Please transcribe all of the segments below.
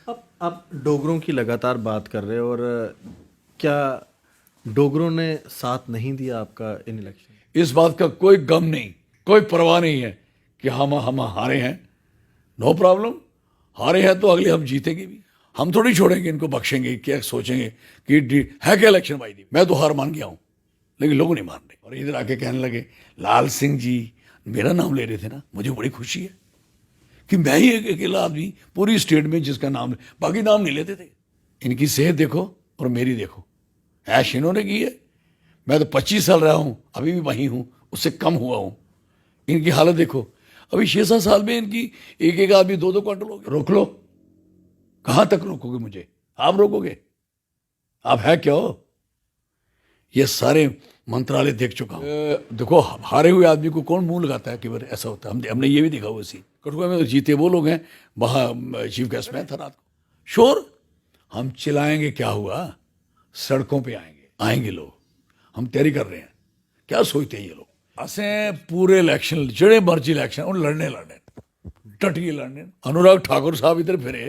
अब आप डोगरों की लगातार बात कर रहे हो और क्या डोगरों ने साथ नहीं दिया आपका इन इलेक्शन? इस बात का कोई गम नहीं, कोई परवाह नहीं है कि हम हारे हैं। नो प्रॉब्लम, हारे हैं तो अगले हम जीतेंगे भी। हम थोड़ी छोड़ेंगे इनको, बख्शेंगे क्या, सोचेंगे कि है क्या इलेक्शन भाई दी। मैं तो हार मान गया हूं, लेकिन लोग नहीं मान रहे। और इधर आके कहने लगे लाल सिंह जी मेरा नाम ले रहे थे ना, मुझे बड़ी खुशी है कि मैं ही एक अकेला आदमी पूरी स्टेट में जिसका नाम, बाकी नाम नहीं लेते थे। इनकी सेहत देखो और मेरी देखो, ऐश इन्होंने की है। मैं तो 25 साल रहा हूं, अभी भी वहीं हूं, उससे कम हुआ हूं। इनकी हालत देखो, अभी 6-7 साल में इनकी एक एक आदमी 2-2 क्वांटल हो गया। रोक लो, कहां तक रोकोगे मुझे? आप रोकोगे? आप है क्या हो? ये सारे मंत्रालय देख चुका हूं। देखो, हारे हुए आदमी को कौन मुंह लगाता है कि बार ऐसा होता है? हमने ये भी देखा हुआ सी कठुआ में तो जीते वो लोग हैं, वहां चीफ गेस्ट में था रात को। शोर हम चिल्लाएंगे, क्या हुआ? सड़कों पे आएंगे लोग। हम तैयारी कर रहे हैं। क्या सोचते हैं ये लोग? असें पूरे इलेक्शन जेड़े मर्जी इलेक्शन उन लड़ने टटिए लड़ने। अनुराग ठाकुर साहब इधर फिरे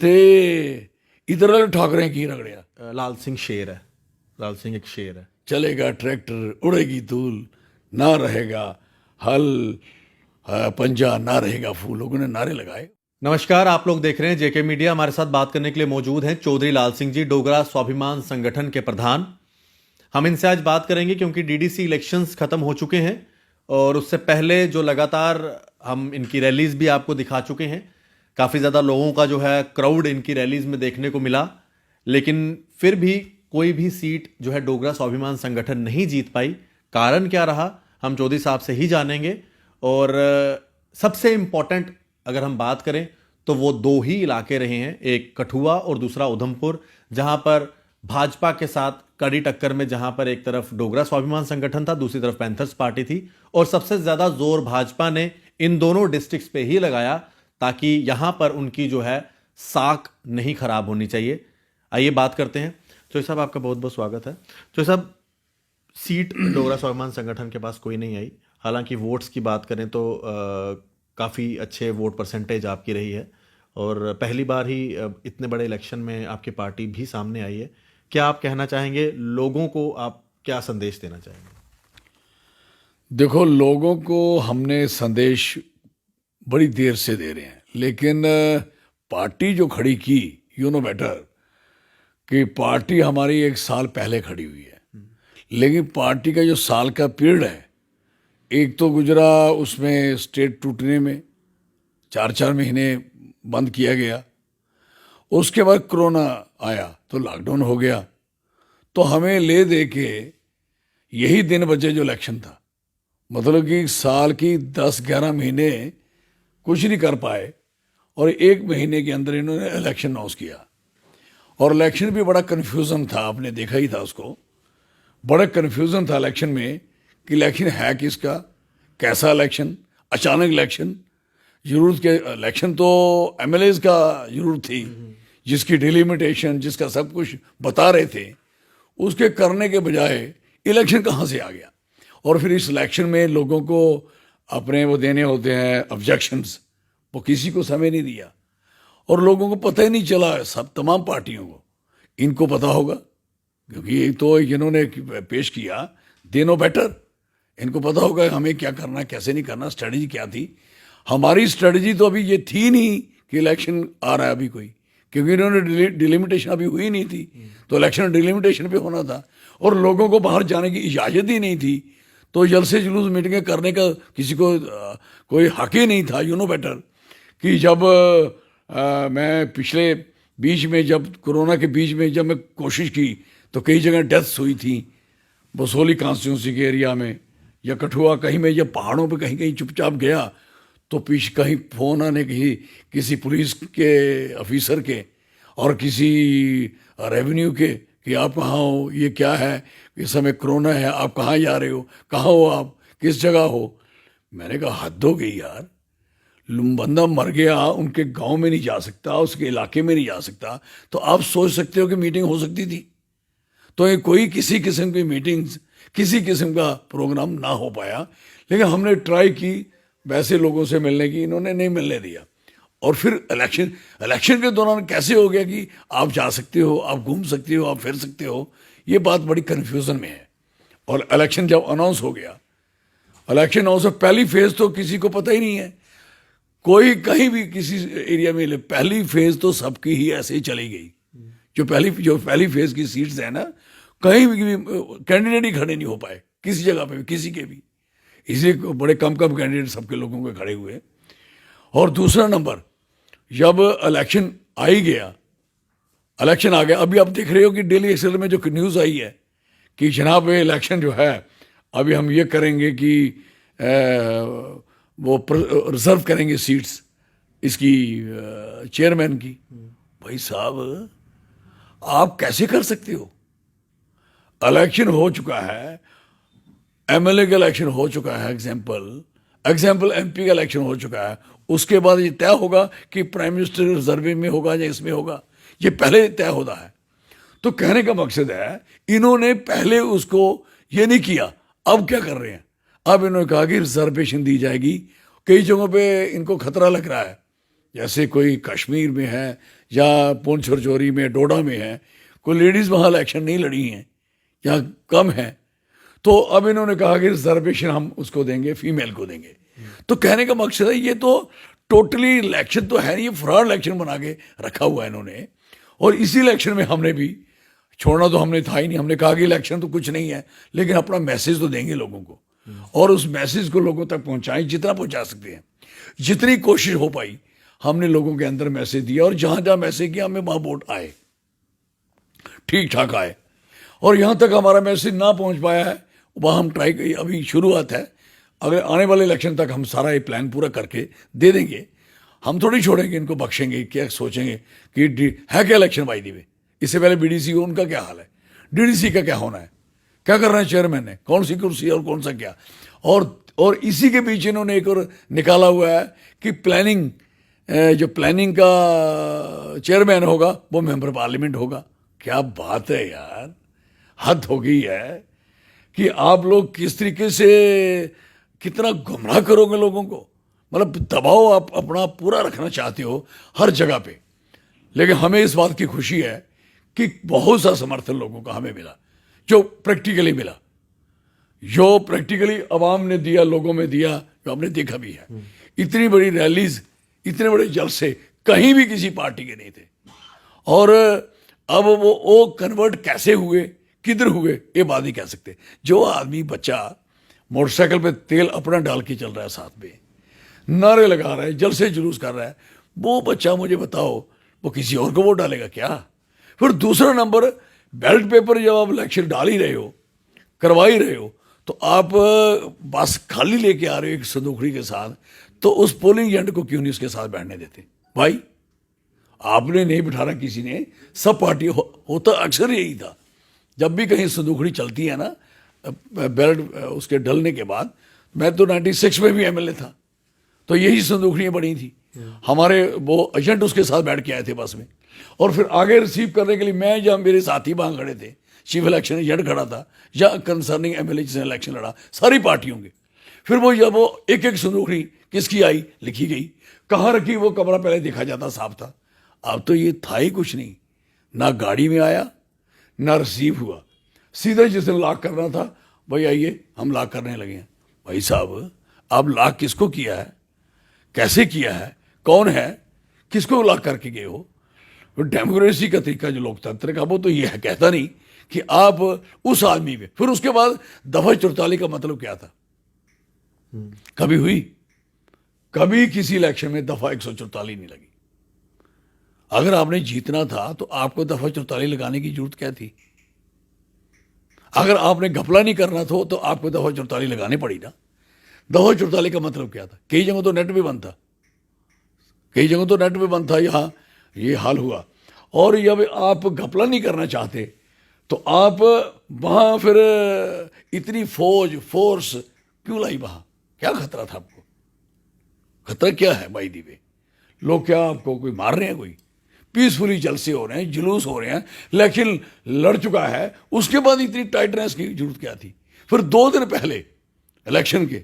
ते इधर ठाकरे की रगड़िया। लाल सिंह शेर है, लाल सिंह एक शेर है। चलेगा ट्रैक्टर, उड़ेगी धूल, ना रहेगा हल, पंजा ना रहेगा फूल, लोगों ने नारे लगाए। नमस्कार, आप लोग देख रहे हैं जेके मीडिया। हमारे साथ बात करने के लिए मौजूद हैं चौधरी लाल सिंह जी, डोगरा स्वाभिमान संगठन के प्रधान। हम इनसे आज बात करेंगे क्योंकि डीडीसी इलेक्शंस खत्म हो चुके हैं और उससे पहले जो लगातार हम इनकी रैलीज भी आपको दिखा चुके हैं। काफ़ी ज़्यादा लोगों का जो है क्राउड इनकी रैलीज में देखने को मिला, लेकिन फिर भी कोई भी सीट जो है डोगरा स्वाभिमान संगठन नहीं जीत पाई। कारण क्या रहा, हम चौधरी साहब से ही जानेंगे। और सबसे इम्पॉर्टेंट अगर हम बात करें तो वो दो ही इलाके रहे हैं, एक कठुआ और दूसरा उधमपुर, जहां पर भाजपा के साथ कड़ी टक्कर में, जहां पर एक तरफ डोगरा स्वाभिमान संगठन था, दूसरी तरफ पैंथर्स पार्टी थी। और सबसे ज्यादा जोर भाजपा ने इन दोनों डिस्ट्रिक्ट्स पे ही लगाया ताकि यहां पर उनकी जो है साख नहीं खराब होनी चाहिए। आइए बात करते हैं। चौधरी साहब, आपका बहुत बहुत स्वागत है। चौधरी साहब, सीट डोगरा स्वाभिमान संगठन के पास कोई नहीं आई। हालांकि वोट्स की बात करें तो काफ़ी अच्छे वोट परसेंटेज आपकी रही है और पहली बार ही इतने बड़े इलेक्शन में आपकी पार्टी भी सामने आई है। क्या आप कहना चाहेंगे, लोगों को आप क्या संदेश देना चाहेंगे? देखो, लोगों को हमने संदेश बड़ी देर से दे रहे हैं, लेकिन पार्टी जो खड़ी की, यू नो बेटर कि पार्टी हमारी 1 साल पहले खड़ी हुई है। लेकिन पार्टी का जो साल का पीरियड है, एक तो गुजरा उसमें स्टेट टूटने में, 4-4 महीने बंद किया गया। उसके बाद कोरोना आया तो लॉकडाउन हो गया। तो हमें ले दे के यही दिन बचे जो इलेक्शन था, मतलब कि साल की 10-11 महीने कुछ नहीं कर पाए और 1 महीने के अंदर इन्होंने इलेक्शन अनाउंस किया। और इलेक्शन भी बड़ा कन्फ्यूज़न था, आपने देखा ही था उसको। बड़ा कन्फ्यूज़न था इलेक्शन में कि इलेक्शन है किसका, कैसा इलेक्शन, अचानक इलेक्शन। जरूरत के इलेक्शन तो एमएलएज का जरूरत थी, जिसकी डिलिमिटेशन, जिसका सब कुछ बता रहे थे, उसके करने के बजाय इलेक्शन कहाँ से आ गया। और फिर इस इलेक्शन में लोगों को अपने वो देने होते हैं ऑब्जेक्शंस, वो किसी को समय नहीं दिया और लोगों को पता ही नहीं चला। सब तमाम पार्टियों को इनको पता होगा क्योंकि एक तो इन्होंने पेश किया, दे नो बेटर। इनको पता होगा हमें क्या करना, कैसे नहीं करना, स्ट्रेटजी क्या थी। हमारी स्ट्रेटजी तो अभी ये थी नहीं कि इलेक्शन आ रहा है अभी कोई, क्योंकि इन्होंने डिलिमिटेशन अभी हुई नहीं थी। तो इलेक्शन डिलिमिटेशन पे होना था और लोगों को बाहर जाने की इजाज़त ही नहीं थी। तो जलसे जुलूस मीटिंगें करने का किसी को कोई हक ही नहीं था। यू नो बेटर कि जब मैं पिछले बीच में, जब कोरोना के बीच में जब मैं कोशिश की तो कई जगह डेथ्स हुई थी, बसोली कॉन्स्टिट्यूंसी के एरिया में या कठुआ, कहीं में जब पहाड़ों पे कहीं कहीं चुपचाप गया तो पीछे कहीं फ़ोन आने की किसी पुलिस के ऑफिसर के और किसी रेवेन्यू के कि आप कहाँ हो, ये क्या है, इस समय कोरोना है, आप कहाँ जा रहे हो, कहाँ हो आप, किस जगह हो। मैंने कहा हद हो गई यार, बंदा मर गया, उनके गांव में नहीं जा सकता, उसके इलाके में नहीं जा सकता, तो आप सोच सकते हो कि मीटिंग हो सकती थी। तो ये कोई किसी किस्म की मीटिंग्स, किसी किस्म का प्रोग्राम ना हो पाया। लेकिन हमने ट्राई की वैसे लोगों से मिलने की, इन्होंने नहीं मिलने दिया। और फिर इलेक्शन के दौरान कैसे हो गया कि आप जा सकते हो, आप घूम सकते हो, आप फिर सकते हो, ये बात बड़ी कन्फ्यूजन में है। और इलेक्शन जब अनाउंस हो गया, इलेक्शन अनाउंस पहली फेज तो किसी को पता ही नहीं है, कोई कहीं भी किसी एरिया में पहली फेज तो सबकी ही ऐसे ही चली गई। जो पहली फेज की सीट्स है ना, कहीं भी कैंडिडेट ही खड़े नहीं हो पाए किसी जगह पे भी, किसी के भी, इसलिए बड़े कम कैंडिडेट सबके लोगों के खड़े हुए। और दूसरा नंबर, जब इलेक्शन आ ही गया, इलेक्शन आ गया, अभी आप देख रहे हो कि डेली एक्सेलर में जो न्यूज़ आई है कि जनाब इलेक्शन जो है अभी हम ये करेंगे कि वो रिजर्व करेंगे सीट्स इसकी चेयरमैन की। भाई साहब, आप कैसे कर सकते हो? इलेक्शन हो चुका है, एमएलए का इलेक्शन हो चुका है, एग्जाम्पल एमपी का इलेक्शन हो चुका है, उसके बाद ये तय होगा कि प्राइम मिनिस्टर रिजर्व में होगा या इसमें होगा, ये पहले तय होता है। तो कहने का मकसद है, इन्होंने पहले उसको ये नहीं किया, अब क्या कर रहे हैं? अब इन्होंने कहा कि रिजर्वेशन दी जाएगी। कई जगहों पे इनको खतरा लग रहा है, जैसे कोई कश्मीर में है या पुंछ राजौरी में, डोडा में है, कोई लेडीज़ वहाँ इलेक्शन नहीं लड़ी हैं या कम है, तो अब इन्होंने कहा कि रिजर्वेशन हम उसको देंगे, फीमेल को देंगे। तो कहने का मकसद है, ये तो टोटली इलेक्शन तो है नहीं, ये फ्रॉड इलेक्शन बना के रखा हुआ है इन्होंने। और इसी इलेक्शन में हमने भी छोड़ना तो हमने था ही नहीं, हमने कहा कि इलेक्शन तो कुछ नहीं है, लेकिन अपना मैसेज तो देंगे लोगों को, और उस मैसेज को लोगों तक पहुंचाएं जितना पहुंचा सकते हैं। जितनी कोशिश हो पाई हमने लोगों के अंदर मैसेज दिया, और जहां जहां मैसेज किया हमें वहां वोट आए, ठीक ठाक आए। और यहां तक हमारा मैसेज ना पहुंच पाया है, वहां हम ट्राई, अभी शुरुआत है, अगर आने वाले इलेक्शन तक हम सारा ये प्लान पूरा करके दे देंगे। हम थोड़ी छोड़ेंगे इनको, बख्शेंगे क्या, सोचेंगे कि है क्या इलेक्शन बाई दी वे। इससे पहले बीडीसी उनका क्या हाल है, डीडीसी का क्या होना है, क्या कर रहे हैं चेयरमैन ने, कौन सी कुर्सी और कौन सा क्या। और इसी के बीच इन्होंने एक और निकाला हुआ है कि प्लानिंग, जो प्लानिंग का चेयरमैन होगा वो मेंबर पार्लियामेंट होगा। क्या बात है यार, हद हो गई है कि आप लोग किस तरीके से कितना गुमराह करोगे लोगों को। मतलब दबाव आप अपना पूरा रखना चाहते हो हर जगह पे, लेकिन हमें इस बात की खुशी है कि बहुत सा समर्थन लोगों का हमें मिला, जो प्रैक्टिकली मिला, जो प्रैक्टिकली अवाम ने दिया, लोगों में दिया, जो हमने देखा भी है। इतनी बड़ी रैलीज, इतने बड़े जलसे कहीं भी किसी पार्टी के नहीं थे। और अब वो कन्वर्ट कैसे हुए, किधर हुए, ये बात नहीं कह सकते। जो आदमी, बच्चा मोटरसाइकिल पे तेल अपना डाल के चल रहा है, साथ में नारे लगा रहा है, जलसे जुलूस कर रहा है, वो बच्चा मुझे बताओ वो किसी और को वोट डालेगा क्या? फिर दूसरा नंबर, बैलेट पेपर जब आप इलेक्शन डाल ही रहे हो, करवा ही रहे हो, तो आप बस खाली लेके आ रहे हो एक संदूकड़ी के साथ, तो उस पोलिंग एजेंट को क्यों नहीं उसके साथ बैठने देते? भाई आपने नहीं बिठाना किसी ने, सब पार्टी होता अक्सर यही था। जब भी कहीं संदूकड़ी चलती है ना, बैलेट उसके डलने के बाद, मैं तो 96 में भी एमएलए था, तो यही संदूकड़ियाँ बनी थी। हमारे वो एजेंट उसके साथ बैठ के आए थे बस में, और फिर आगे रिसीव करने के लिए मैं या मेरे साथी वहाँ खड़े थे, चीफ इलेक्शन एजेंट खड़ा था, या कंसर्निंग एमएलए जिसने इलेक्शन लड़ा, सारी पार्टियों के। फिर वो जब वो एक एक संदूकड़ी किसकी आई लिखी गई, कहाँ रखी वो कमरा पहले देखा जाता, साफ था। अब तो ये था ही कुछ नहीं, ना गाड़ी में आया ना रिसीव हुआ, सीधा जिसने लॉक करना था, भाई आइए हम लॉक करने लगे हैं। भाई साहब, आप लॉक किसको किया है, कैसे किया है, कौन है, किसको लॉक करके गए हो? डेमोक्रेसी का तरीका जो लोकतंत्र का, वो तो ये है, कहता नहीं कि आप उस आदमी पे। फिर उसके बाद दफा 44 का मतलब क्या था? कभी हुई? कभी किसी इलेक्शन में दफा 144 नहीं लगी। अगर आपने जीतना था तो आपको दफा 44 लगाने की जरूरत क्या थी? अगर आपने घपला नहीं करना था तो आपको दफा 44 लगाने पड़ी ना। दफा 44 का मतलब क्या था? कई जगहों तो नेट भी बंद था, कई जगहों तो नेट भी बंद था, यहाँ ये हाल हुआ। और जब आप घपला नहीं करना चाहते तो आप वहाँ फिर इतनी फोर्स क्यों लाई वहाँ? क्या खतरा था आपको? खतरा क्या है बाई दी वे? लोग क्या आपको कोई मार रहे हैं? कोई पीसफुली जलसे हो रहे हैं, जुलूस हो रहे हैं, इलेक्शन लड़ चुका है, उसके बाद इतनी टाइटनेस की जरूरत क्या थी? फिर 2 दिन पहले इलेक्शन के,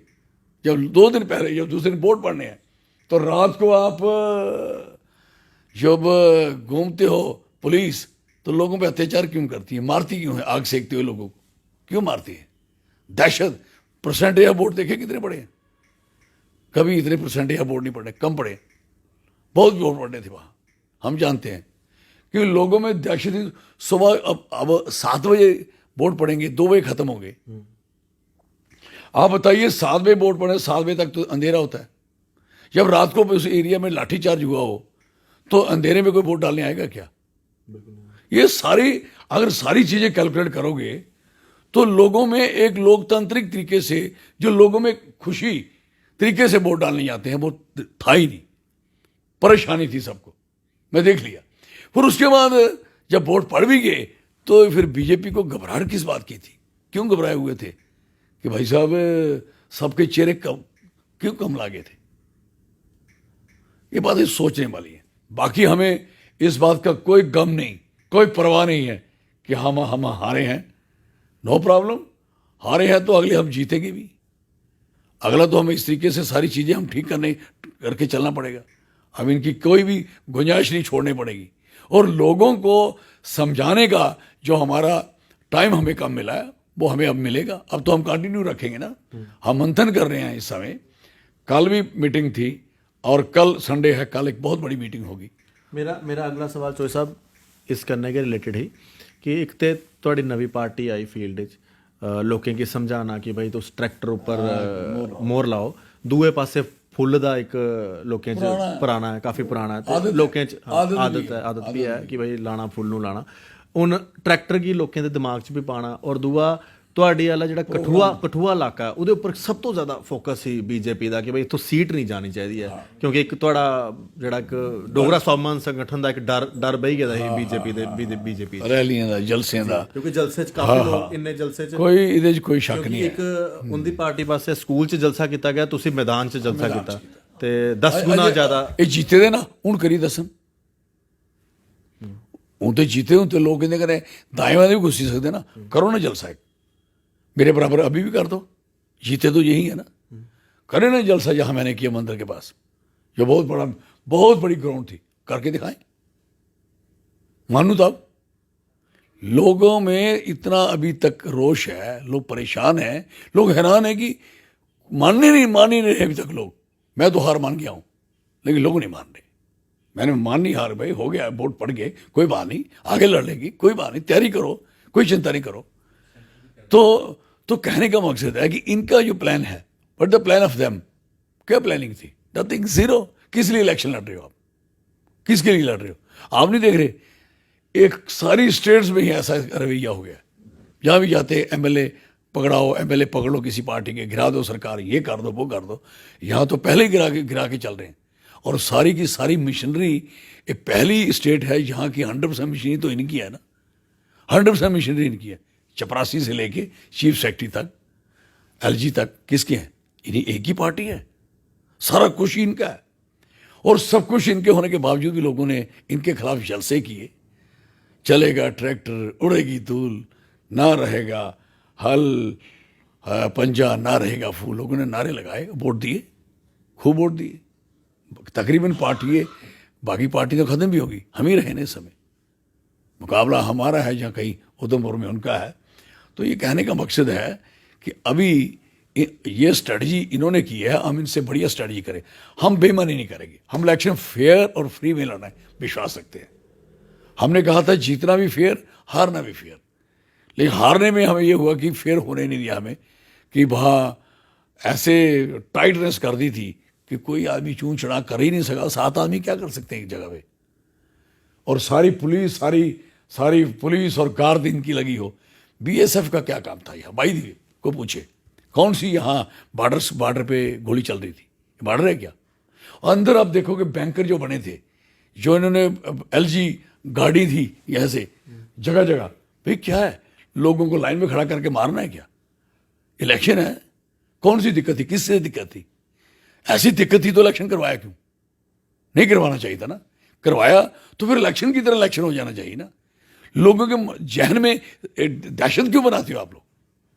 जब 2 दिन पहले, जब दूसरे दिन वोट पड़ने हैं, तो रात को आप जब घूमते हो पुलिस, तो लोगों पे अत्याचार क्यों करती है, मारती क्यों है, आग सेकते हुए लोगों को क्यों मारती है? दहशत। परसेंटेज ऑफ वोट देखे कितने पड़े हैं? कभी इतने परसेंटेज ऑफ वोट नहीं पड़े, कम पड़े, बहुत वोट पड़े थे वहाँ। हम जानते हैं कि लोगों में दहशत थी। सुबह अब 7 बजे वोट पड़ेंगे, 2 बजे खत्म होंगे। आप बताइए 7 बजे वोट पड़े, 7 बजे तक तो अंधेरा होता है। जब रात को उस एरिया में लाठीचार्ज हुआ हो तो अंधेरे में कोई वोट डालने आएगा क्या? ये सारी, अगर सारी चीजें कैलकुलेट करोगे तो लोगों में एक लोकतांत्रिक तरीके से, जो लोगों में खुशी तरीके से वोट डालने जाते हैं, वो था ही नहीं। परेशानी थी सबको, मैं देख लिया। फिर उसके बाद जब वोट पड़ भी गए तो फिर बीजेपी को घबराहट किस बात की थी? क्यों घबराए हुए थे कि भाई साहब सबके चेहरे क्यों कम लागे थे? ये बातें सोचने वाली है। बाकी हमें इस बात का कोई गम नहीं, कोई परवाह नहीं है कि हम हारे हैं। नो प्रॉब्लम, हारे हैं तो अगले हम जीतेंगे भी। अगला तो हमें इस तरीके से सारी चीजें हम ठीक करके चलना पड़ेगा। हम इनकी कोई भी गुंजाइश नहीं छोड़नी पड़ेगी। और लोगों को समझाने का जो हमारा टाइम हमें कम मिला है वो हमें अब मिलेगा। अब तो हम कंटिन्यू रखेंगे ना। हम मंथन कर रहे हैं इस समय। कल भी मीटिंग थी और कल संडे है, कल एक बहुत बड़ी मीटिंग होगी। मेरा अगला सवाल चोई साहब इस करने के रिलेटेड ही कि एक ते थोड़ी नवी पार्टी आई फील्ड लोकें की समझाना कि भाई तुस ट्रैक्टर ऊपर मोर लाओ, दूए पासे फुੱਲ ਦਾ ਇੱਕ ਲੋਕਾਂ 'ਚ ਪੁਰਾਣਾ ਹੈ, ਕਾਫੀ ਪੁਰਾਣਾ ਹੈ ਤੇ ਲੋਕਾਂ 'ਚ ਆਦਤ ਵੀ ਹੈ ਕਿ ਭਾਈ ਲਾਣਾ ਫੁੱਲ ਨੂੰ ਲਾਣਾ। ਹੁਣ ਟਰੈਕਟਰ ਕੀ ਲੋਕਾਂ ਦੇ ਦਿਮਾਗ 'ਚ ਵੀ ਪਾਣਾ। ਔਰ ਦੂਆ ਤੁਹਾਡੀ ਵਾਲਾ ਜਿਹੜਾ ਕਠੂਆ ਇਲਾਕਾ ਉਹਦੇ ਉੱਪਰ ਸਭ ਤੋਂ ਜ਼ਿਆਦਾ ਫੋਕਸ ਸੀ ਬੀਜੇਪੀ ਦਾ ਕਿ ਭਾਈ ਇੱਥੋਂ ਸੀਟ ਨਹੀਂ ਜਾਣੀ ਚਾਹੀਦੀ ਹੈ, ਕਿਉਂਕਿ ਇੱਕ ਤੁਹਾਡਾ ਜਿਹੜਾ ਇੱਕ ਡੋਗਰਾ ਸਵਾਭਿਮਾਨ ਸੰਗਠਨ ਦਾ ਇੱਕ ਡਰ ਬਹਿ ਗਿਆ ਸੀ ਬੀਜੇਪੀ ਰੈਲੀਆਂ ਦਾ, ਜਲਸਿਆਂ ਦਾ, ਕਿਉਂਕਿ ਜਲਸੇ 'ਚ ਕਾਫੀ ਲੋਕ ਇੰਨੇ ਜਲਸੇ 'ਚ ਕੋਈ ਇਹਦੇ 'ਚ ਕੋਈ ਸ਼ੱਕ ਨਹੀਂ ਹੈ। ਇੱਕ ਉਹਦੀ ਪਾਰਟੀ ਪਾਸੇ ਸਕੂਲ 'ਚ ਜਲਸਾ ਕੀਤਾ ਗਿਆ, ਤੁਸੀਂ ਮੈਦਾਨ 'ਚ ਜਲਸਾ ਕੀਤਾ ਤੇ 10 ਗੁਣਾ ਜ਼ਿਆਦਾ। ਇਹ जीते दे ना ਹੁਣ करी दसन ਹੁਣ तो जीते हूँ तो लोग कहते करें दाएं वाले भी घुस ही सकते ना, करो ना जलसा मेरे बराबर अभी भी कर दो। जीते तो यही है ना, करें ना जलसा जहां मैंने किया मंदिर के पास, जो बहुत बड़ी ग्राउंड थी, करके दिखाएं। मानू तो अब लोगों में इतना अभी तक रोष है, लोग परेशान हैं, लोग हैरान है कि मान ही नहीं रहे अभी तक लोग। मैं तो हार मान गया हूं लेकिन लोग नहीं मान रहे। मैंने मान नहीं, हार भाई हो गया, वोट पड़ गए, कोई बात नहीं, आगे लड़ लेगी, कोई बात नहीं, तैयारी करो, कोई चिंता नहीं करो। तो कहने का मकसद है कि इनका जो प्लान है, what the plan of them, क्या प्लानिंग थी? Nothing, zero. किस लिए इलेक्शन लड़ रहे हो आप? किसके लिए लड़ रहे हो? आप नहीं देख रहे एक सारी स्टेट्स में ही ऐसा रवैया हो गया। जहां भी जाते एमएलए पकड़ाओ, एमएलए पकड़ लो किसी पार्टी के, गिरा दो सरकार, ये कर दो वो कर दो। यहाँ तो पहले ही गिरा के चल रहे हैं। और सारी की सारी मशीनरी, एक पहली स्टेट है जहाँ की 100% मशीनरी तो इनकी है ना, 100% मशीनरी इनकी है। चपरासी से लेके चीफ सेक्रेटरी तक, एलजी तक किसके हैं? इन्हीं एक ही पार्टी है, सारा कुछ इनका है। और सब कुछ इनके होने के बावजूद भी लोगों ने इनके खिलाफ जलसे किए। चलेगा ट्रैक्टर, उड़ेगी धूल, ना रहेगा हल पंजा, ना रहेगा फूल, लोगों ने नारे लगाए, वोट दिए, खूब वोट दिए। तकरीबन पार्टी, बाकी पार्टी तो खत्म भी होगी, हम ही रहे ना इस समय। मुकाबला हमारा है जहाँ कहीं उधमपुर में उनका है। तो ये कहने का मकसद है कि अभी ये स्ट्रेटजी इन्होंने की है, हम इनसे बढ़िया स्ट्रेटजी करें। हम बेईमानी नहीं करेंगे, हम इलेक्शन फेयर और फ्री में लड़ना है, विश्वास रखते हैं। हमने कहा था जीतना भी फेयर, हारना भी फेयर। लेकिन हारने में हमें ये हुआ कि फेयर होने नहीं दिया हमें, कि वहाँ ऐसे टाइटनेस कर दी थी कि कोई आदमी चूं चढ़ा कर ही नहीं सका। 7 आदमी क्या कर सकते हैं एक जगह पे? और सारी पुलिस और गार्ड इनकी लगी हो। बीएसएफ का क्या काम था यहाँ? भाई दी को पूछे, कौन सी यहाँ बॉर्डर पे गोली चल रही थी? बॉर्डर है क्या? अंदर आप देखोगे बैंकर जो बने थे, जो इन्होंने एलजी गाड़ी थी यहाँ से जगह जगह, भाई क्या है, लोगों को लाइन में खड़ा करके मारना है क्या? इलेक्शन है, कौन सी दिक्कत थी? किससे दिक्कत थी? ऐसी दिक्कत थी तो इलेक्शन करवाया क्यों? नहीं करवाना चाहिए था ना। करवाया तो फिर इलेक्शन की तरह इलेक्शन हो जाना चाहिए ना। लोगों के जहन में दहशत क्यों बनाते हो आप लोग?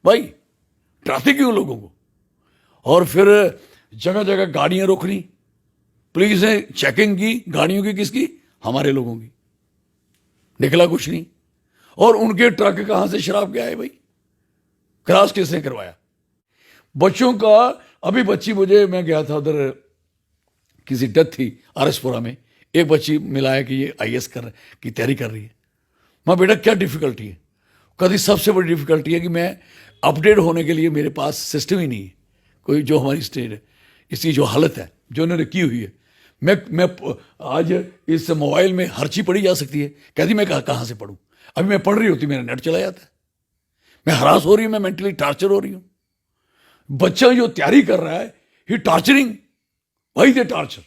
भाई डराते क्यों लोगों को? और फिर जगह जगह गाड़ियां रोकनी, पुलिस ने चेकिंग की गाड़ियों की, किसकी? हमारे लोगों की। निकला कुछ नहीं। और उनके ट्रक कहां से शराब के आए भाई? क्रॉस किसने करवाया? बच्चों का, अभी बच्ची मुझे, मैं गया था उधर, किसी डेथ थी आरएसपुरा में, एक बच्ची मिला है कि ये आईएएस की तैयारी कर रही है। माँ बेटा क्या डिफिकल्टी है? कभी सबसे बड़ी डिफिकल्टी है कि मैं अपडेट होने के लिए मेरे पास सिस्टम ही नहीं है कोई, जो हमारी स्टेट है, इसकी जो हालत है जो इन्होंने की हुई है। मैं आज इस मोबाइल में हर चीज पढ़ी जा सकती है। कहती मैं कहाँ से पढ़ूँ? अभी मैं पढ़ रही होती, मेरा नेट चला जाता है। मैं हरास हो रही हूँ, मैं मेंटली टार्चर हो रही हूँ। बच्चा जो तैयारी कर रहा है, he torturing, why they torture?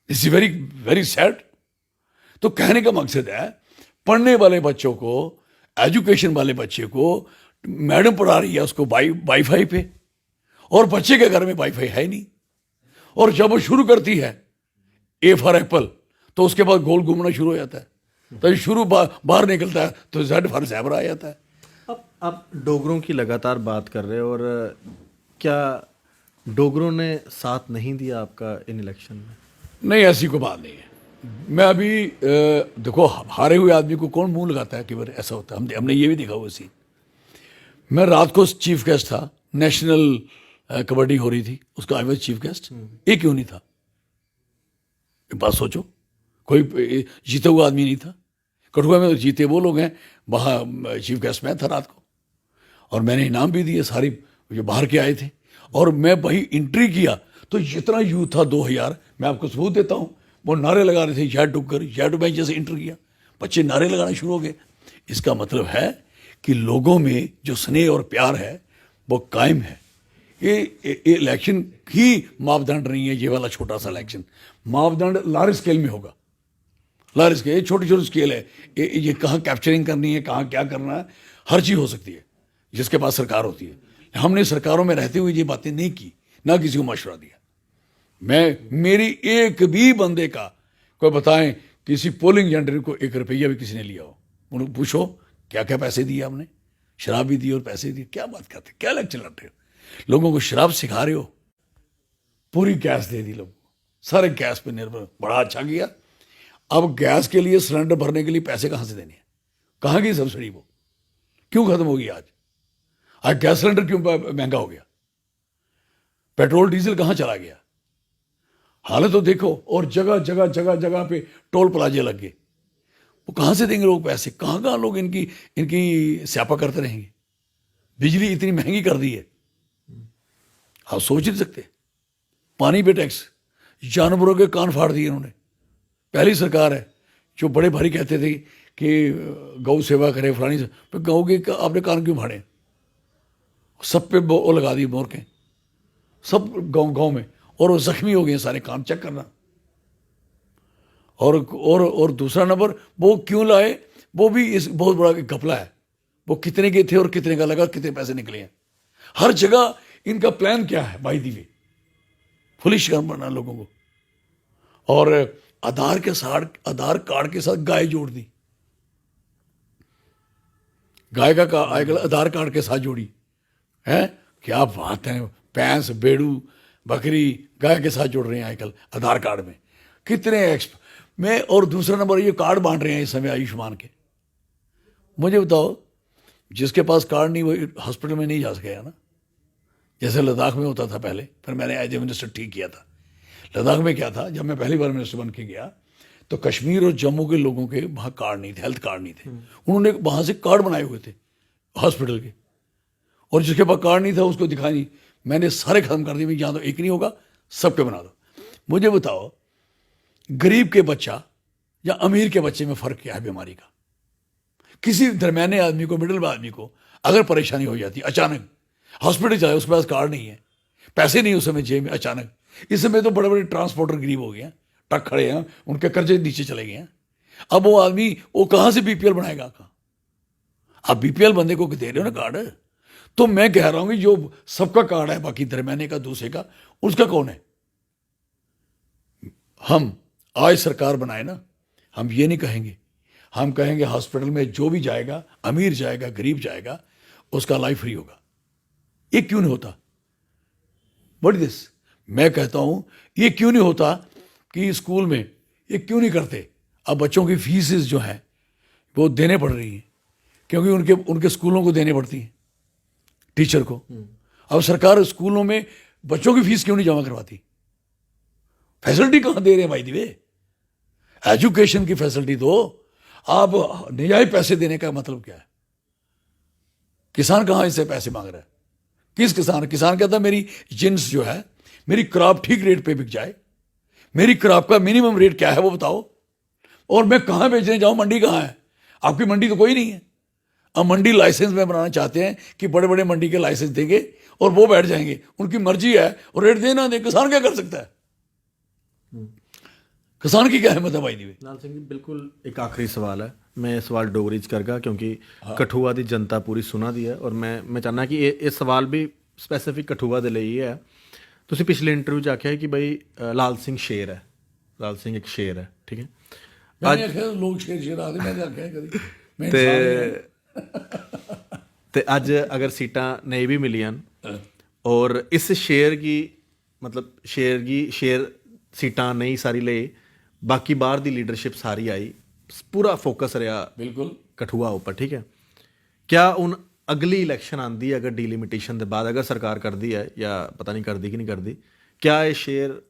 This is very very sad. तो कहने का मकसद है, पढ़ने वाले बच्चों को, एजुकेशन वाले बच्चे को मैडम पढ़ा रही है उसको वाईफाई पे, और बच्चे के घर में वाईफाई है ही नहीं। और जब वो शुरू करती है ए फॉर एप्पल, तो उसके बाद गोल घूमना शुरू हो जाता है। तो शुरू बाहर निकलता है तो जेड फॉर ज़ेब्रा आ जाता है। अब आप डोगरों की लगातार बात कर रहे हो, और क्या डोगरों ने साथ नहीं दिया आपका इन इलेक्शन में? नहीं, ऐसी कोई बात नहीं है। मैं अभी देखो, हारे हुए आदमी को कौन मुंह लगाता है कि बार ऐसा होता है? हमने ये भी देखा हुआ सीन। मैं रात को चीफ गेस्ट था, नेशनल कबड्डी हो रही थी, उसका आई वॉज चीफ गेस्ट। एक क्यों नहीं था? एक बात सोचो, कोई जीता हुआ आदमी नहीं था। कठुआ में तो जीते वो लोग हैं, वहाँ चीफ गेस्ट मैं था रात को, और मैंने इनाम भी दिए सारी जो बाहर के आए थे। और मैं वही एंट्री किया तो जितना यूथ था 2000, मैं आपको सबूत देता हूँ, वो नारे लगा रहे थे, जय डुग्गर जय डुग्गर। जैसे एंटर किया, बच्चे नारे लगाना शुरू हो गए। इसका मतलब है कि लोगों में जो स्नेह और प्यार है वो कायम है। ये इलेक्शन ही मापदंड नहीं है, ये वाला छोटा सा इलेक्शन। मापदंड लार्ज स्केल में होगा, लार्ज स्केल। छोटी छोटी स्केल है, ये कहाँ कैप्चरिंग करनी है, कहाँ क्या करना है, हर चीज़ हो सकती है जिसके पास सरकार होती है। हमने सरकारों में रहते हुए ये बातें नहीं की, ना किसी को मशवरा दिया। मेरी एक भी बंदे का कोई बताएं किसी पोलिंग एजेंट को 1 रुपया भी किसी ने लिया हो, उन्हें पूछो क्या क्या पैसे दिए हमने, शराब भी दी और पैसे दिए। क्या बात करते, क्या इलेक्शन लड़ रहे हो? लोगों को शराब सिखा रहे हो। पूरी गैस दे दी लोगों को, सारे गैस पे निर्भर, बड़ा अच्छा किया। अब गैस के लिए, सिलेंडर भरने के लिए पैसे कहां से देने हैं? कहां की सब्सिडी? वो क्यों खत्म होगी? आज गैस सिलेंडर क्यों महंगा हो गया? पेट्रोल डीजल कहां चला गया? हालत तो देखो। और जगह जगह जगह जगह पे टोल प्लाजे लग गए। वो कहां से देंगे लोग पैसे? कहां कहां लोग इनकी स्यापा करते रहेंगे? बिजली इतनी महंगी कर दी है, आप सोच नहीं सकते। पानी पे टैक्स, जानवरों के कान फाड़ दिए इन्होंने। पहली सरकार है जो बड़े भारी कहते थे कि गौ सेवा करे, फलानी से, तो गौ के आपने कान क्यों फाड़े? सब पे वो लगा दी मोरकें, सब गांव में, और वो जख्मी हो गए सारे। कान चेक करना। और दूसरा नंबर, वो क्यों लाए? वो भी इस बहुत बड़ा घपला है। वो कितने के थे और कितने का लगा, कितने पैसे निकले हैं। हर जगह इनका प्लान क्या है? बाई दी वे फुलिश करना लोगों को। और आधार कार्ड के साथ गाय जोड़ दी। गाय का आधार कार्ड के साथ जोड़ी है। क्या बात है! भैंस, बेड़ू, बकरी गाय के साथ जोड़ रहे हैं आजकल आधार कार्ड में। कितने में। और दूसरा नंबर, ये कार्ड बांट रहे हैं इस समय आयुष्मान के। मुझे बताओ, जिसके पास कार्ड नहीं वो हॉस्पिटल में नहीं जा सकेगा ना, जैसे लद्दाख में होता था पहले। फिर मैंने एज ए मिनिस्टर ठीक किया था। लद्दाख में क्या था, जब मैं पहली बार मिनिस्टर बन के गया तो कश्मीर और जम्मू के लोगों के वहाँ कार्ड नहीं थे, हेल्थ कार्ड नहीं थे। उन्होंने वहाँ से कार्ड बनाए हुए थे हॉस्पिटल के, और जिसके पास कार्ड नहीं था उसको दिखाई नहीं। मैंने सारे खत्म कर दिए। यहाँ तो एक नहीं होगा, सबके बना दो। मुझे बताओ, गरीब के बच्चा या अमीर के बच्चे में फ़र्क क्या है बीमारी का? किसी दरमियाने आदमी को, मिडिल आदमी को अगर परेशानी हो जाती अचानक, हॉस्पिटल जाए, उसके पास कार्ड नहीं है, पैसे नहीं उस समय जेब में, अचानक। इस समय तो बड़े बड़े ट्रांसपोर्टर गरीब हो गए हैं, ट्रक खड़े हैं, उनके कर्जे नीचे चले गए हैं। अब वो आदमी वो कहाँ से बीपीएल बनाएगा? कहाँ? आप बीपीएल बंदे को दे रहे हो ना कार्ड। तो मैं कह रहा हूं कि जो सबका कार्ड है, बाकी दरमियाने का, दूसरे का, उसका कौन है? हम आज सरकार बनाए ना, हम ये नहीं कहेंगे। हम कहेंगे हॉस्पिटल में जो भी जाएगा, अमीर जाएगा, गरीब जाएगा, उसका लाइफ फ्री होगा। ये क्यों नहीं होता? What is this? मैं कहता हूँ ये क्यों नहीं होता कि स्कूल में ये क्यों नहीं करते। अब बच्चों की फीसेस जो हैं वो देने पड़ रही हैं, क्योंकि उनके उनके स्कूलों को देने पड़ती हैं, टीचर को। अब सरकार स्कूलों में बच्चों की फीस क्यों नहीं जमा करवाती? फैसिलिटी कहाँ दे रहे हैं भाई दिवे? एजुकेशन की फैसिलिटी दो। आप नजायज पैसे देने का मतलब क्या है? किसान कहाँ इससे पैसे मांग रहा है? किस किसान? किसान कहता है मेरी जिन्स जो है, मेरी क्रॉप ठीक रेट पे बिक जाए, मेरी क्रॉप का मिनिमम रेट क्या है वो बताओ, और मैं कहाँ बेचने जाऊँ? मंडी कहाँ है? आपकी मंडी तो कोई नहीं है। अब मंडी लाइसेंस में बनाना चाहते हैं कि बड़े बड़े मंडी के लाइसेंस देंगे और वो बैठ जाएंगे, उनकी मर्जी है और रेट देना दे। किसान क्या कर सकता है? किसान की क्या हिम्मत है भाई दी? लाल सिंह जी, बिल्कुल एक आखिरी सवाल है, मैं ये सवाल डोगरी च करगा क्योंकि कठुआ की जनता पूरी सुना दी है, और मैं चाहना कि ये सवाल भी स्पैसीफिक कठुआ के लिए ही है। तुसीं पिछले इंटरव्यू च आख्या कि बई लाल सिंह शेर है, लाल सिंह एक शेर है, ठीक है। मैंने आख्या लोग शेर आदि, मैंने आख्या कभी मैं ते इंसान हूं। ते अज अगर सीटां नहीं भी मिलियां और इस शेर की मतलब शेर सीटां नहीं सारी ले, बाकी बाहर दी लीडरशिप सारी आई, पूरा फोकस रहा बिल्कुल कठुआ ऊपर, ठीक है। क्या उन अगली इलैक्शन आंदी अगर डिलिमिटेशन के बाद, अगर सरकार करती है या पता नहीं करती कि नहीं करती, क्या ये शेर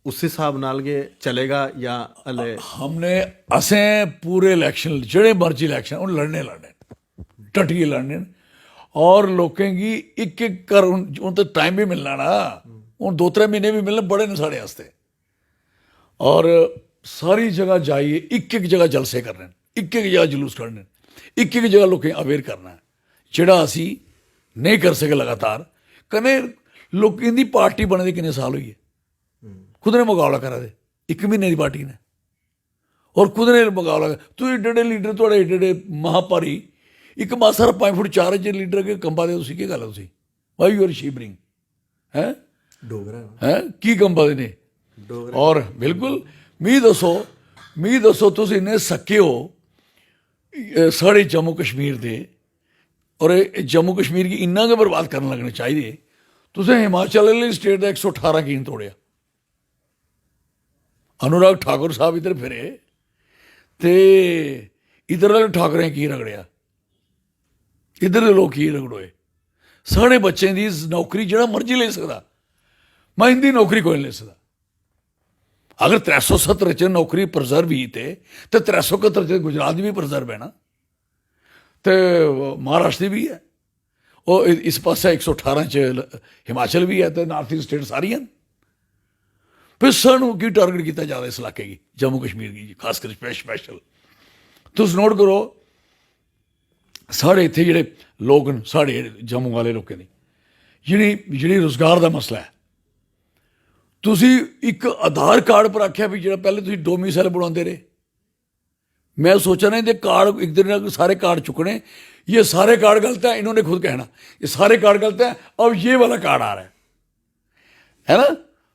उस हिसाब नाल के चलेगा या हले? हमने असें पूरे इलैक्शन जेड़े मर्जी इलैक्शन उन लड़ने टटिए लड़ने, और लोकें गी एक एक कर उन तो टाइम भी मिलना ना, उन 2-3 महीने भी मिलने बड़े ने साढ़े वास्ते। और सारी जगह जाइए, एक एक जगह जलसे करने, एक एक जगह जुलूस करने, एक एक जगह लोकें अवेयर करना है, जेड़ा असी नहीं कर सके लगातार। कने लोकें दी पार्टी बने दे किन्ने साल हुई है, खुद ने मुकाबला करा दे 1 महीने की पार्टी ने, और खुद ने मुकाबला कर। तुम एडे एडे लीडर थोड़े एडे एडे महाभारी, एक मासा 5 फुट 4 इंच लीडर के कंबा दे, की गल है तुसी? वाई यू आर शिवरिंग है? डोगरा है की कंबा दे ने? और बिल्कुल मी दसो तुम इन्ने सक्के हो साढ़े जम्मू कश्मीर दे, और जम्मू कश्मीर की इन्ना गै बर्बाद करन लगने चाहिए। तुसें हिमाचल आह्ली स्टेट का 118 कीन तोड़िया। अनुराग ठाकुर साहब इधर फिरे ते इधर वाले ठाकरें की रगड़िया, इधर दे लोग की रगड़ोए। साढ़े बच्चें दी नौकरी जेड़ा मर्जी ले सकदा, मैं इंदी नौकरी कोई नहीं ले सकदा। अगर 370 च नौकरी प्रिजर्व ही थे तो 371 च गुजरात भी प्रिजर्व है ना, तो महाराष्ट्र भी है, और इस पास 118 च हिमाचल भी है, तो नॉर्थ ईस्ट स्टेट सारियां। फिर सानू की टारगेट किया जा रहा इस इलाके की, जम्मू कश्मीर की खासकर स्पैशल। तुस नोट करो साढ़े इत्थे जेह्ड़े लोग न, साढ़े जम्मू वाले लोकें दी जेह्ड़ी रोजगार का मसला है, तुसी एक आधार कार्ड पर आख्या भी जेह्ड़ा पहले तुसी डोमिसाइल बनाते रहे। मैं सोचा ना ये कार्ड एक दिन सारे कार्ड चुकने, ये सारे कार्ड गलत है, इन्होंने खुद कहना ये सारे कार्ड गलत है, अब ये वाला कार्ड आ रहा है ना।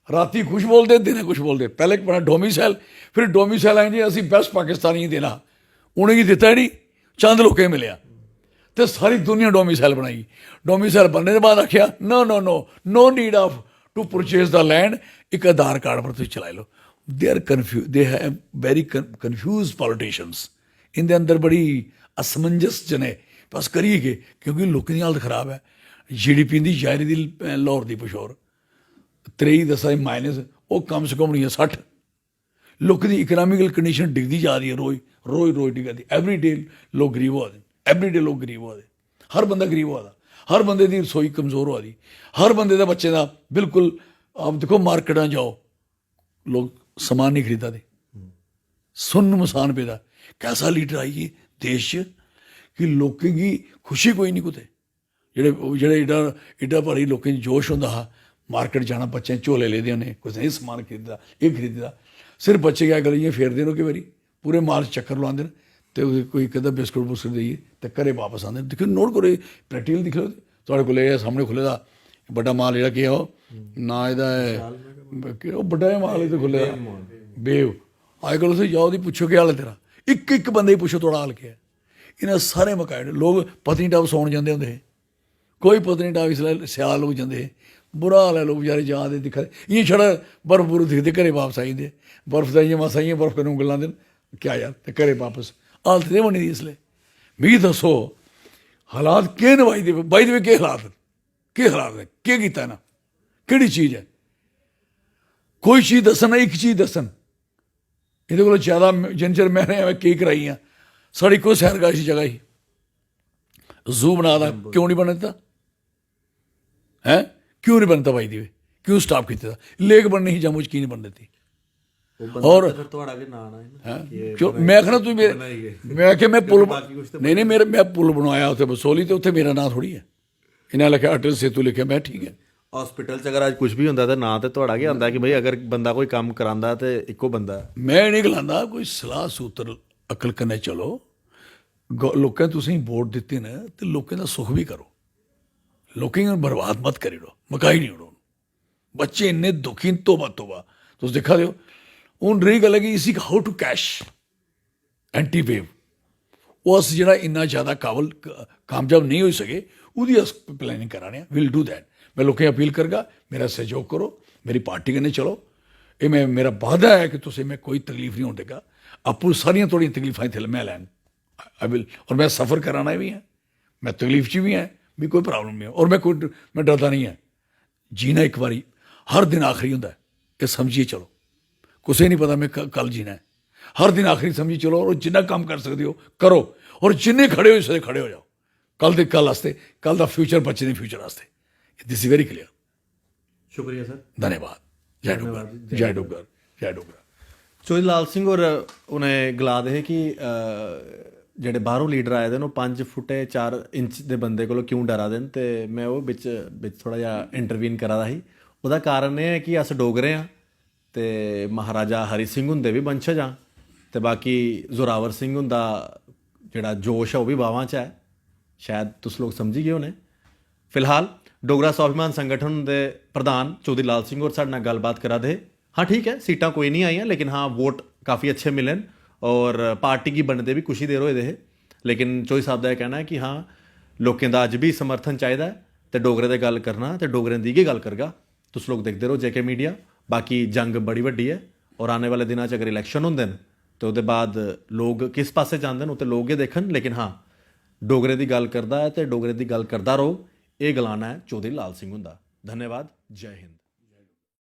राती कुछ बोलते दिन कुछ बोलते, पहले बना डोमिसाइल, फिर डोमिसाइल आए जी असी बेस्ट पाकिस्तानी देना, उन्हें दिता ही नहीं, चंद लोकें मिलया, तो सारी दुनिया डोमिसाइल बनाई। डोमिसाइल बनने के बाद आख्या no no no no need of to purchase the land, एक आधार कार्ड पर तुम चलाई लो। They are confuse, they have very confuse politicians, इनके अंदर बड़ी असमंजस जने, बस करिए के क्योंकि लोगों की हालत खराब है। GDP की जायरी दी लाहौर की पछोर 23 माइनस, वो कम से कम नहीं है 60। लोगों की इकनॉमिकल कंडीशन डिगती जा रही है, रोज डिगा दी। एवरी डे लोग गरीब हो रहे, एवरी डे लोग गरीब हो रहे, हर बंदा गरीब हो रहा, हर बंदे की रसोई कमज़ोर हो रही, हर बंदे के बच्चे का बिल्कुल। आप देखो मार्केट जाओ, लोग समान नहीं खरीदा दे, सुन्न मसान पेदा। कैसा लीडर आई है देश च कि लोगों की खुशी कोई नहीं कुते, जेड़े एडा भारी लोगों जोश होंदा हा, मार्केट जाना, बच्चे झोले लेदे उन्हें, कुछ नहीं समान खरीदा, ये खरीदा, सिर्फ बच्चे क्या गलियां फेरदे न, कई बारी पूरे माल चक्कर लाते हैं, तो कोई कहता बिस्कुट बुस्कुट देइए तो घरे वापस आते। देखो नोट करो, प्रैक्टिकल दिख लो, थोड़े को सामने खुले दा बड़ा माल जेड़ा कि ना एह्दा बड़ा माल इत्थे खुले दा बेव। अजकल तुसीं जाओ दी पुच्छो क्या हाल है तेरा, एक एक बंदे गी पुच्छो थोड़ा हाल क्या है। इन्हें सारे मकाए लोग पत्नीटाप सौन जाते होंगे, कोई पत्नीटाप इसलै स्याल लोग जाते, बुरा हाल है लोग बेचारे जा दे दिखा इ'यां छड़ा बर्फ बुर्फ दिखदे घरे वापस आई जंदे बर्फ दा इ'यां मासा इ'यां बर्फ कन्नै उंगल लांदे न क्या यार ते घरे वापस हालत ते बनी दी इसलै मिगी दस्सो हालात केह् न बाई दे केह् हालात न केह् कीता इ'नें केह्ड़ी चीज़ है कोई चीज़ दस्सन ना इक चीज़ दस्सन एह्दे कोला ज्यादा जिन्ने चिर मैं केह् कराइयां साढ़ी कोई सैरगाह जगह ही जू बना दा क्यों नहीं बन दित्ता हैं क्यों नहीं बनता भाई दी क्यों स्टाप कीते दा लेक बननी ही जम्मू च की नहीं बन दित्ती और क्यों मैं आखना तू मैं आख्या मैं पुल नहीं मेरे मैं पुल बनवाया उत्थे बसोली ते उत्थे मेरा नां थोड़ी है इन्हें लिखा अटल सेतु लिखा मैं ठीक है हॉस्पिटल च अगर आज कुछ भी होंदा ते ना ते तुहाड़ा क्या होंदा कि भाई अगर बंदा कोई काम करांदा ते इक्को बंदा मैं नहीं गलांदा कोई सलाह सूत्र अकल कन्नै चलो लोकें तुसें वोट दित्ते न ते लोकें दा सुख भी करो लोकें गी बर्बाद मत करी ओड़ो मकाई नहीं ओड़ो बच्चे इन्ने दुखी न तोबा तुस दिक्खा दे हो हून रेही गल्ल है कि इसी how to cash anti wave वो अस जेह्ड़ा इन्ना ज़्यादा कामयाब नहीं होई सके ओह्दी अस प्लैनिंग करा ने विल डू दैट मैं लोकें अपील करगा मेरा सहयोग करो मेरी पार्टी कन्नै चलो ये मेरा वादा है कि तुसें मैं कोई तकलीफ नहीं होन देगा आपूं सारियां थोड़ियां तकलीफां इत्थे मैं लैन आई विल और मैं सफ़र कराना भी है मैं तकलीफ च भी है भी कोई प्रॉब्लम नहीं है और मैं डरदा नहीं है जीना एक बारी हर दिन आखिरी होंदा है ये समझिए चलो कुछ नहीं पता मैं कल जीना है हर दिन आखिरी समझिए चलो और जिन्ना काम कर सकते हो करो और जिन्ने खड़े हो सकते खड़े हो जाओ कल दे कल आस्ते कल दा फ्यूचर बच्चे दे फ्यूचर आस्ते दिस इज वेरी क्लियर शुक्रिया सर धन्यवाद जय डुग्गर जय डुग्गर जय डुग्गर चौधरी लाल सिंह होर उ'नें गला दे हे कि जेह्ड़े बाह्रों लीडर आए दे न ओह् 5 फुट 4 इंच दे बंदे कोलों क्यों डरा दे न ते मैं ओह् बिच थोड़ा जिहा इंटरवीन करा दा ही ओह्दा कारण एह् है कि अस डोगरे आं ते महाराजा हरि सिंह हुंदे बी वंशज आं ते बाकी जोरावर सिंह हुंदा जेह्ड़ा जोश है ओह् बी बावां च है शायद तुस लोग समझी गए होने फिलहाल डोगरा स्वाभिमान संगठन दे प्रधान चौधरी लाल सिंह होर साढ़े नाल गल्लबात करा दे हाँ ठीक है सीटां कोई नहीं आईयां लेकिन हाँ वोट काफ़ी अच्छे मिले न और पार्टी गी बनदे भी कुछ ही देर होए दे हे लेकिन चौधरी साहब दा कहना है कि हाँ लोकें दा अज्ज भी समर्थन चाहिदा है ते डोगरे दे गल्ल करना ते डोगरें दी गै गल्ल करगा तुस लोग देखते रहो जेके मीडिया बाकी जंग बड़ी वड्डी है और आने वाले दिनों च अगर इलैक्शन होंदे न तो उसदे बाद लोग किस पासे जांदे न उत्ते लोग गै देखन लेकिन हाँ डोगरे दी गल्ल करदा है ते डोगरे दी गल्ल करदा रहो ये गलाना है चौधरी लाल सिंह हुंदा धन्यवाद जय हिंद।